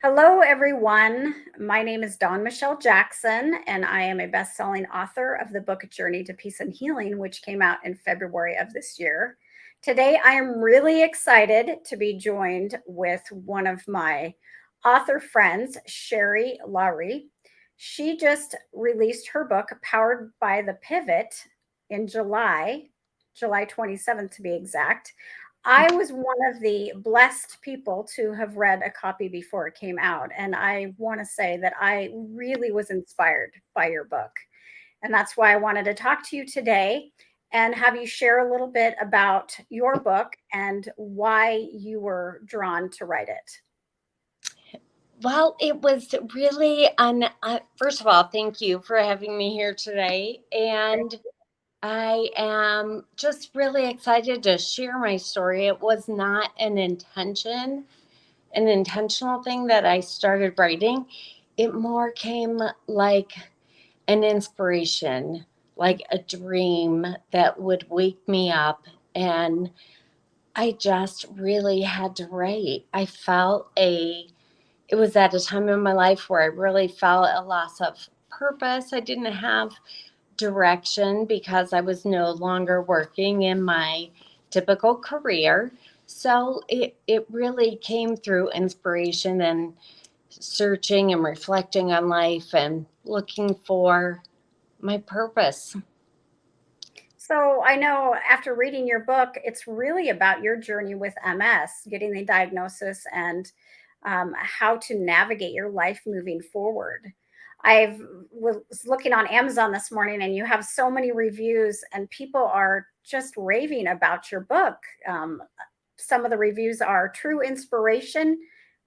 Hello, everyone. My name is Dawn Michelle Jackson, and I am a best-selling author of the book Journey to Peace and Healing, which came out in February of this year. Today, I am really excited to be joined with one of my author friends, Cheri Lohrey. She just released her book, Powered by the Pivot, in July 27th to be exact. I was one of the blessed people to have read a copy before it came out. And I want to say that I really was inspired by your book. And that's why I wanted to talk to you today and have you share a little bit about your book and why you were drawn to write it. Well, it was really first of all, thank you for having me here today. And I am just really excited to share my story. It was not an intentional thing that I started writing. It more came like an inspiration, like a dream that would wake me up. And I just really had to write. It was at a time in my life where I really felt a loss of purpose. I didn't have direction because I was no longer working in my typical career. So it really came through inspiration and searching and reflecting on life and looking for my purpose. So I know after reading your book, it's really about your journey with MS, getting the diagnosis, and how to navigate your life moving forward. I was looking on Amazon this morning, and you have so many reviews, and people are just raving about your book. Some of the reviews are true inspiration,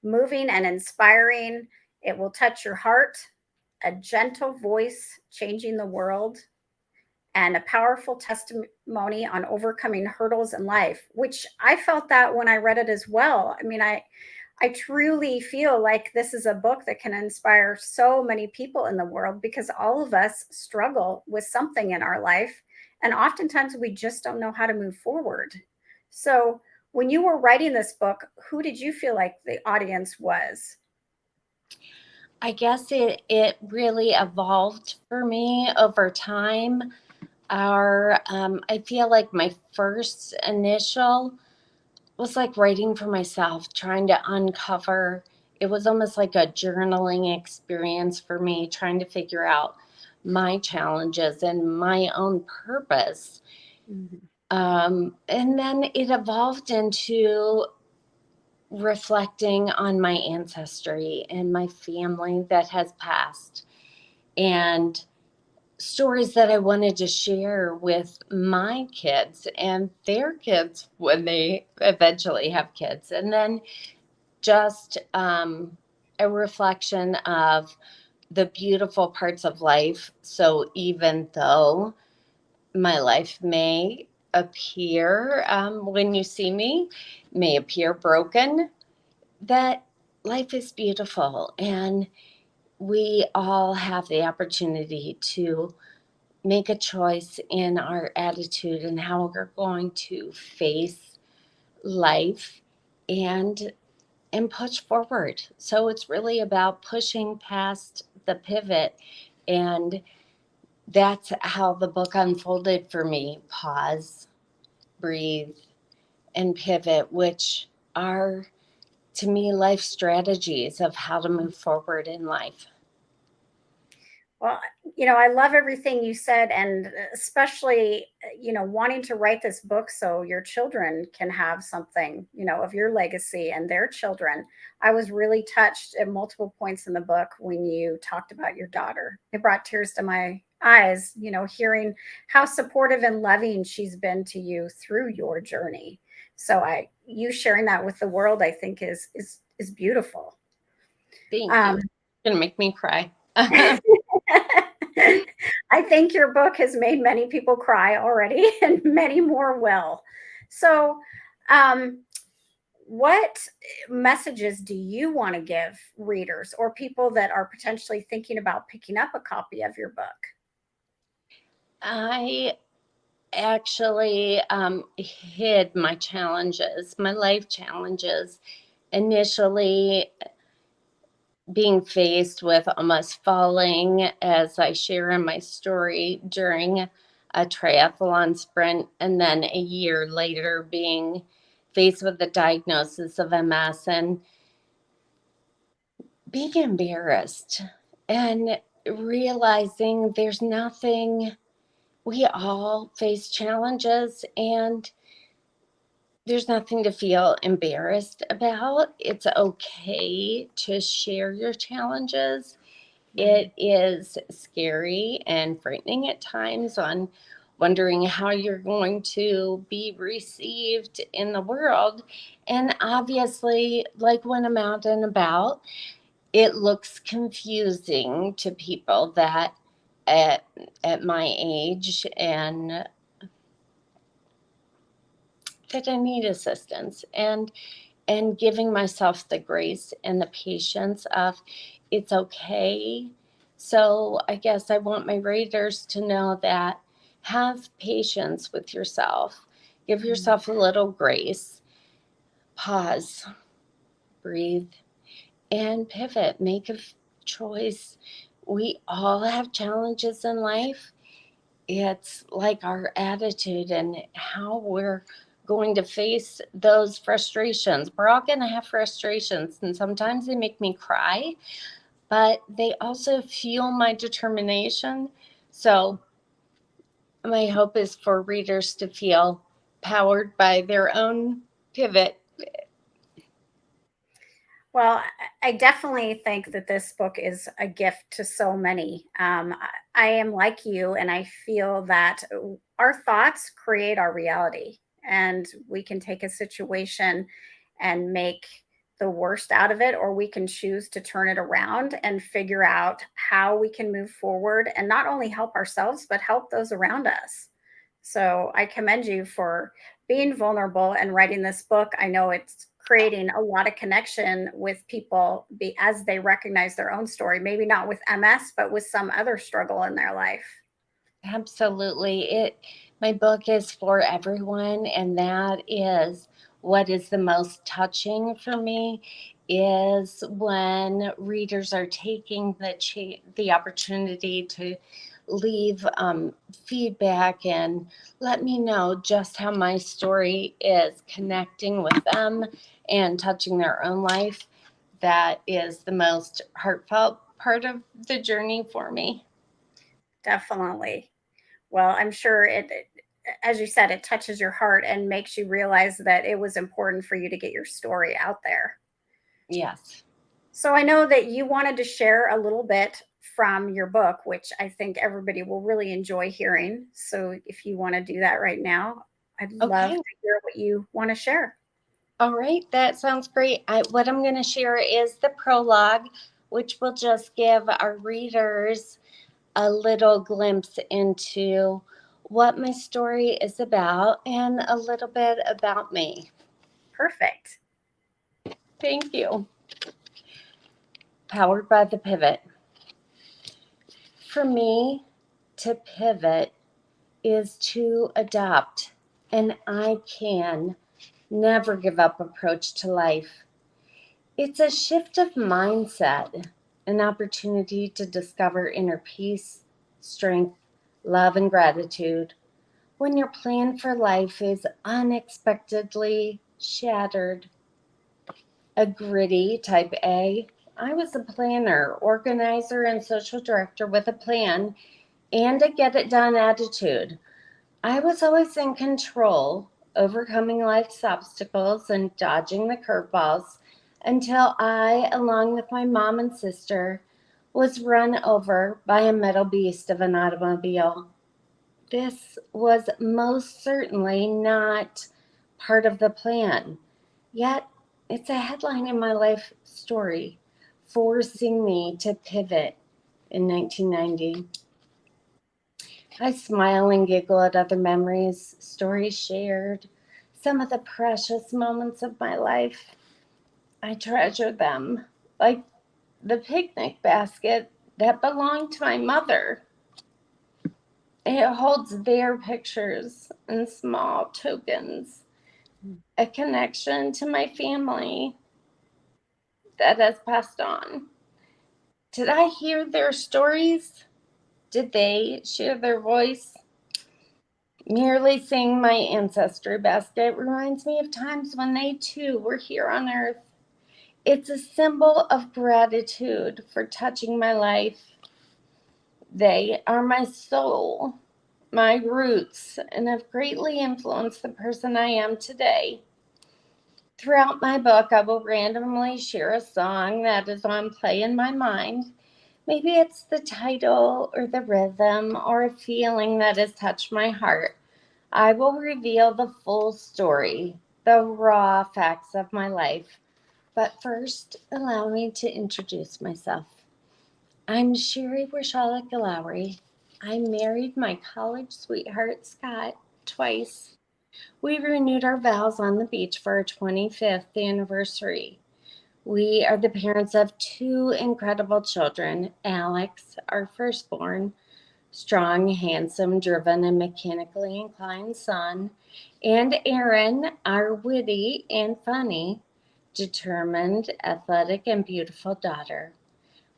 moving and inspiring. It will touch your heart, a gentle voice changing the world, and a powerful testimony on overcoming hurdles in life, which I felt that when I read it as well. I mean, I truly feel like this is a book that can inspire so many people in the world because all of us struggle with something in our life. And oftentimes we just don't know how to move forward. So, when you were writing this book, who did you feel like the audience was? I guess it really evolved for me over time. I feel like my first initial was like writing for myself, trying to uncover. It was almost like a journaling experience for me, trying to figure out my challenges and my own purpose. Mhm. And then it evolved into reflecting on my ancestry and my family that has passed, and stories that I wanted to share with my kids and their kids when they eventually have kids. And then just a reflection of the beautiful parts of life. So even though my life may appear, when you see me, may appear broken, that life is beautiful, and we all have the opportunity to make a choice in our attitude and how we're going to face life and push forward. So it's really about pushing past the pivot, and that's how the book unfolded for me. Pause, breathe, and pivot, which are to me life strategies of how to move forward in life. Well, I love everything you said, and especially, wanting to write this book so your children can have something, of your legacy and their children. I was really touched at multiple points in the book when you talked about your daughter. It brought tears to my eyes, hearing how supportive and loving she's been to you through your journey. So you sharing that with the world, I think is beautiful. Thank you. Um, It's going to make me cry. I think your book has made many people cry already, and many more will. So, um, what messages do you want to give readers or people that are potentially thinking about picking up a copy of your book? I actually hid my challenges, my life challenges, initially being faced with almost falling, as I share in my story, during a triathlon sprint, and then a year later being faced with the diagnosis of MS and being embarrassed and realizing there's nothing, we all face challenges, and there's nothing to feel embarrassed about. It's okay to share your challenges. It is scary and frightening at times, on wondering how you're going to be received in the world. And obviously, like when I'm out and about, it looks confusing to people that at at my age, and that I need assistance, and giving myself the grace and the patience of it's okay. So I guess I want my readers to know that have patience with yourself. Give yourself a little grace. Pause, breathe, and pivot. Make a choice. We all have challenges in life. It's like our attitude and how we're going to face those frustrations. We're all going to have frustrations, and sometimes they make me cry, but they also fuel my determination. So, my hope is for readers to feel powered by their own pivot. Well, I definitely think that this book is a gift to so many. I am like you, and I feel that our thoughts create our reality, and we can take a situation and make the worst out of it, or we can choose to turn it around and figure out how we can move forward and not only help ourselves, but help those around us. So I commend you for being vulnerable and writing this book. I know it's creating a lot of connection with people as they recognize their own story, maybe not with MS, but with some other struggle in their life. Absolutely. My book is for everyone, and that is what is the most touching for me, is when readers are taking the opportunity to leave feedback and let me know just how my story is connecting with them and touching their own life. That is the most heartfelt part of the journey for me. Definitely. Well, I'm sure as you said, it touches your heart and makes you realize that it was important for you to get your story out there. Yes. So I know that you wanted to share a little bit from your book, which I think everybody will really enjoy hearing. So if you want to do that right now, I'd love Okay. to hear what you want to share. All right, that sounds great. What I'm going to share is the prologue, which will just give our readers a little glimpse into what my story is about and a little bit about me. Perfect. Thank you. Powered by the pivot. For me, to pivot is to adopt an I can never give up approach to life. It's a shift of mindset, an opportunity to discover inner peace, strength, love, and gratitude when your plan for life is unexpectedly shattered. A gritty type A, I was a planner, organizer, and social director with a plan and a get it done attitude. I was always in control, overcoming life's obstacles and dodging the curveballs until I, along with my mom and sister, was run over by a metal beast of an automobile. This was most certainly not part of the plan, yet it's a headline in my life story, forcing me to pivot in 1990. I smile and giggle at other memories, stories shared, some of the precious moments of my life. I treasure them, like the picnic basket that belonged to my mother. It holds their pictures and small tokens, a connection to my family that has passed on. Did I hear their stories? Did they share their voice? Merely seeing my ancestry basket reminds me of times when they too were here on earth. It's a symbol of gratitude for touching my life. They are my soul, my roots, and have greatly influenced the person I am today. Throughout my book, I will randomly share a song that is on play in my mind. Maybe it's the title or the rhythm or a feeling that has touched my heart. I will reveal the full story, the raw facts of my life. But first, allow me to introduce myself. I'm Cheri Warcholak Lohrey. I married my college sweetheart, Scott, twice. We renewed our vows on the beach for our 25th anniversary. We are the parents of two incredible children: Alex, our firstborn, strong, handsome, driven, and mechanically inclined son, and Aaron, our witty and funny, determined, athletic, and beautiful daughter.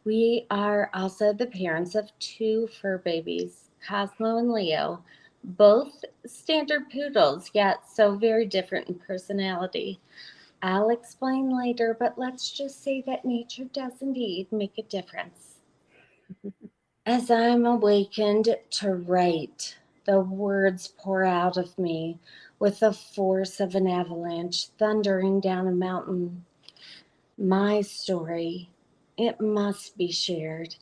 We are also the parents of two fur babies, Cosmo and Leo, both standard poodles, yet so very different in personality. I'll explain later, but let's just say that nature does indeed make a difference. As I'm awakened to write, the words pour out of me with the force of an avalanche thundering down a mountain. My story, it must be shared.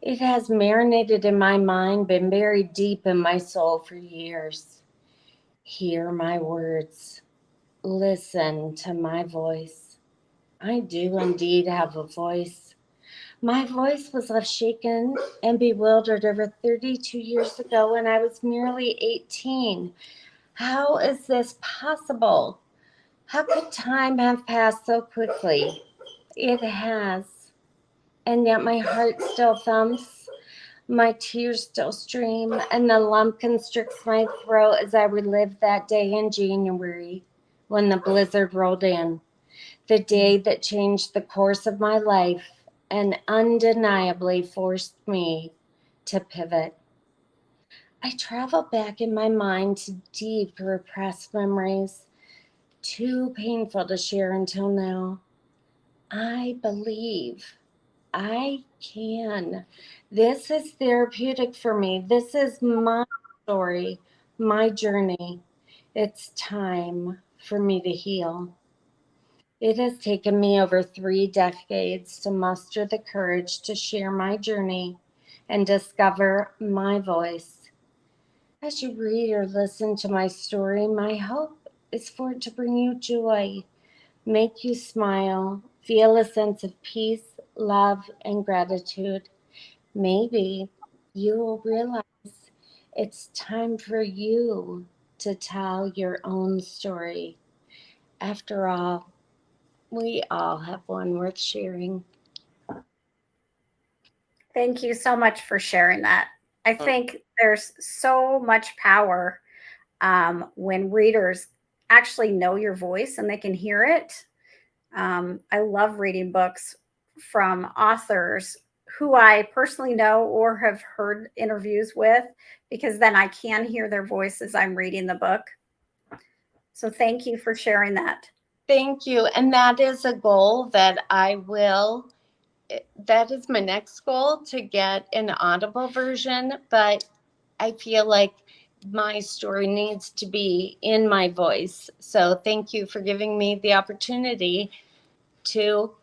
It has marinated in my mind, been buried deep in my soul for years. Hear my words. Listen to my voice. I do indeed have a voice. My voice was left shaken and bewildered over 32 years ago when I was merely 18. How is this possible? How could time have passed so quickly? It has. And yet my heart still thumps, my tears still stream, and the lump constricts my throat as I relive that day in January when the blizzard rolled in. The day that changed the course of my life and undeniably forced me to pivot. I travel back in my mind to deep repressed memories, too painful to share until now. I believe I can. This is therapeutic for me. This is my story, my journey. It's time for me to heal. It has taken me over 3 decades to muster the courage to share my journey and discover my voice. As you read or listen to my story, my hope is for it to bring you joy, make you smile, feel a sense of peace, love, and gratitude. Maybe you will realize it's time for you to tell your own story. After all, we all have one worth sharing. Thank you so much for sharing that. I think there's so much power when readers actually know your voice and they can hear it. I love reading books from authors who I personally know or have heard interviews with, because then I can hear their voice as I'm reading the book. So thank you for sharing that. Thank you. And that is a goal that that is my next goal, to get an Audible version. But I feel like my story needs to be in my voice. So thank you for giving me the opportunity to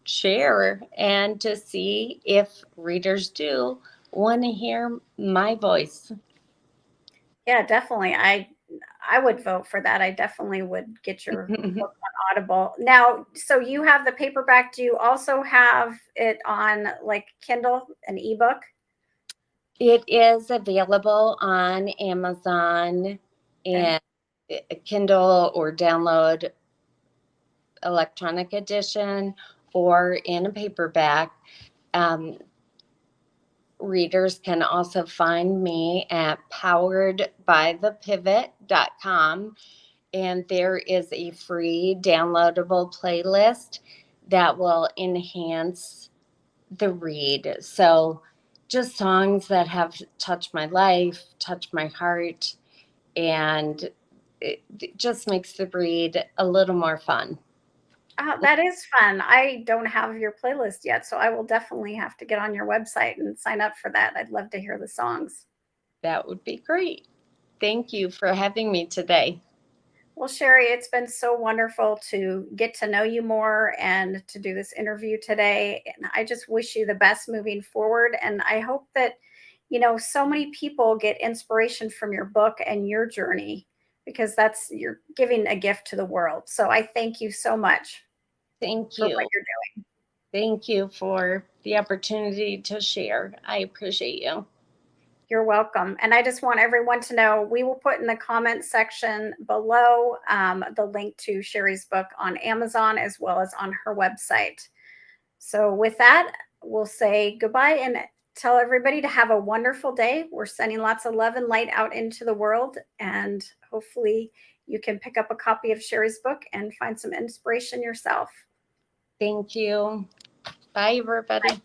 share and to see if readers do want to hear my voice. Yeah, definitely. I would vote for that. I definitely would get your book on Audible. Now, so you have the paperback. Do you also have it on like Kindle, an ebook? It is available on Amazon Okay. and Kindle, or download electronic edition, or in a paperback. Um, Readers can also find me at poweredbythepivot.com, and there is a free downloadable playlist that will enhance the read. So just songs that have touched my life, touched my heart, and it just makes the read a little more fun. That is fun. I don't have your playlist yet, so I will definitely have to get on your website and sign up for that. I'd love to hear the songs. That would be great. Thank you for having me today. Well, Cheri, it's been so wonderful to get to know you more and to do this interview today. And I just wish you the best moving forward. And I hope that, so many people get inspiration from your book and your journey because you're giving a gift to the world. So I thank you so much Thank for what you. you're doing. Thank you for the opportunity to share. I appreciate you. You're welcome. And I just want everyone to know we will put in the comments section below the link to Cheri's book on Amazon as well as on her website. So, with that, we'll say goodbye and tell everybody to have a wonderful day. We're sending lots of love and light out into the world. And hopefully, you can pick up a copy of Cheri's book and find some inspiration yourself. Thank you. Bye, everybody.